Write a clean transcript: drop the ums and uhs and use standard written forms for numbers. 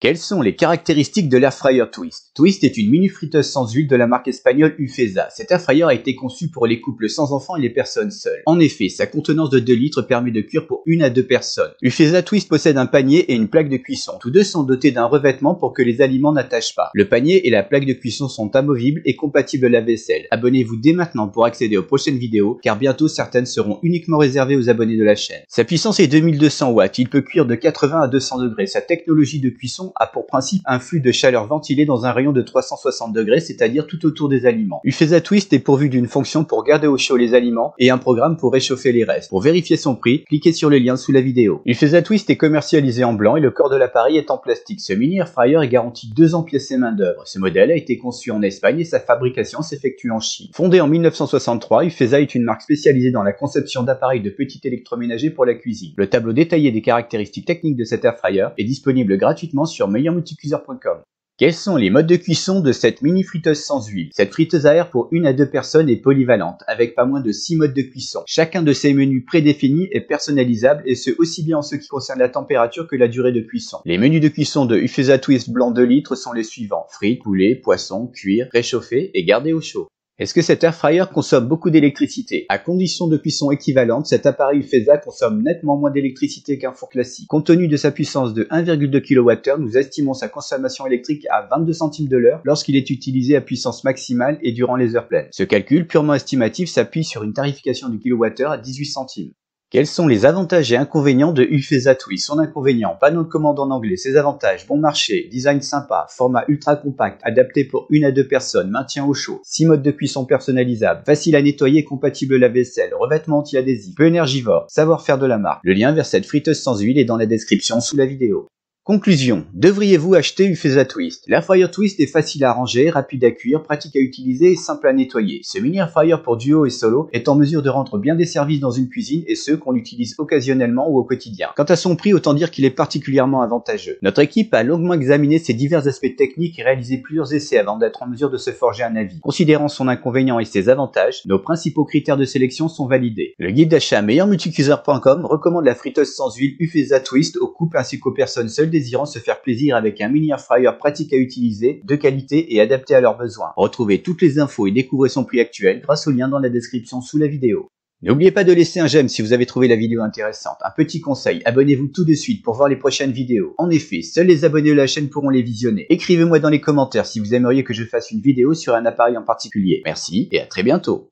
Quelles sont les caractéristiques de l'Airfryer Twist? Twist est une mini friteuse sans huile de la marque espagnole Ufesa. Cet Airfryer a été conçu pour les couples sans enfants et les personnes seules. En effet, sa contenance de 2 litres permet de cuire pour 1 à 2 personnes. Ufesa Twist possède un panier et une plaque de cuisson. Tous deux sont dotés d'un revêtement pour que les aliments n'attachent pas. Le panier et la plaque de cuisson sont amovibles et compatibles lave-vaisselle. Abonnez-vous dès maintenant pour accéder aux prochaines vidéos, car bientôt certaines seront uniquement réservées aux abonnés de la chaîne. Sa puissance est 2200 watts, il peut cuire de 80 à 200 degrés. Sa technologie de cuisson a pour principe un flux de chaleur ventilé dans un rayon de 360 degrés, c'est-à-dire tout autour des aliments. Ufesa Twist est pourvu d'une fonction pour garder au chaud les aliments et un programme pour réchauffer les restes. Pour vérifier son prix, cliquez sur le lien sous la vidéo. Ufesa Twist est commercialisé en blanc et le corps de l'appareil est en plastique. Ce mini airfryer est garanti 2 ans pièces et main d'œuvre. Ce modèle a été conçu en Espagne et sa fabrication s'effectue en Chine. Fondé en 1963, Ufesa est une marque spécialisée dans la conception d'appareils de petit électroménager pour la cuisine. Le tableau détaillé des caractéristiques techniques de cet airfryer est disponible gratuitement sur meilleurmulticuiseur.com. Quels sont les modes de cuisson de cette mini friteuse sans huile? Cette friteuse à air pour 1 à 2 personnes est polyvalente, avec pas moins de 6 modes de cuisson. Chacun de ces menus prédéfinis est personnalisable et ce aussi bien en ce qui concerne la température que la durée de cuisson. Les menus de cuisson de Ufesa Twist blanc 2 litres sont les suivants: frites, poulet, poisson, cuire, réchauffer et garder au chaud. Est-ce que cet airfryer consomme beaucoup d'électricité? À condition de cuisson équivalente, cet appareil Ufesa consomme nettement moins d'électricité qu'un four classique. Compte tenu de sa puissance de 1,2 kWh, nous estimons sa consommation électrique à 22 centimes de l'heure lorsqu'il est utilisé à puissance maximale et durant les heures pleines. Ce calcul purement estimatif s'appuie sur une tarification du kWh à 18 centimes. Quels sont les avantages et inconvénients de Ufesa Twist? Son inconvénient: panneau de commande en anglais. Ses avantages: bon marché, design sympa, format ultra compact, adapté pour 1 à 2 personnes, maintien au chaud, 6 modes de cuisson personnalisables, facile à nettoyer, compatible lave-vaisselle, revêtement anti-adhésif, peu énergivore, savoir-faire de la marque. Le lien vers cette friteuse sans huile est dans la description sous la vidéo. Conclusion: devriez-vous acheter Ufesa Twist? L'Airfryer Twist est facile à ranger, rapide à cuire, pratique à utiliser et simple à nettoyer. Ce mini airfryer pour duo et solo est en mesure de rendre bien des services dans une cuisine et ce qu'on l'utilise occasionnellement ou au quotidien. Quant à son prix, autant dire qu'il est particulièrement avantageux. Notre équipe a longuement examiné ses divers aspects techniques et réalisé plusieurs essais avant d'être en mesure de se forger un avis. Considérant son inconvénient et ses avantages, nos principaux critères de sélection sont validés. Le guide d'achat meilleurmulticuiseur.com recommande la friteuse sans huile Ufesa Twist aux couples ainsi qu'aux personnes seules désirant se faire plaisir avec un mini airfryer pratique à utiliser, de qualité et adapté à leurs besoins. Retrouvez toutes les infos et découvrez son prix actuel grâce au lien dans la description sous la vidéo. N'oubliez pas de laisser un j'aime si vous avez trouvé la vidéo intéressante. Un petit conseil, abonnez-vous tout de suite pour voir les prochaines vidéos. En effet, seuls les abonnés de la chaîne pourront les visionner. Écrivez-moi dans les commentaires si vous aimeriez que je fasse une vidéo sur un appareil en particulier. Merci et à très bientôt.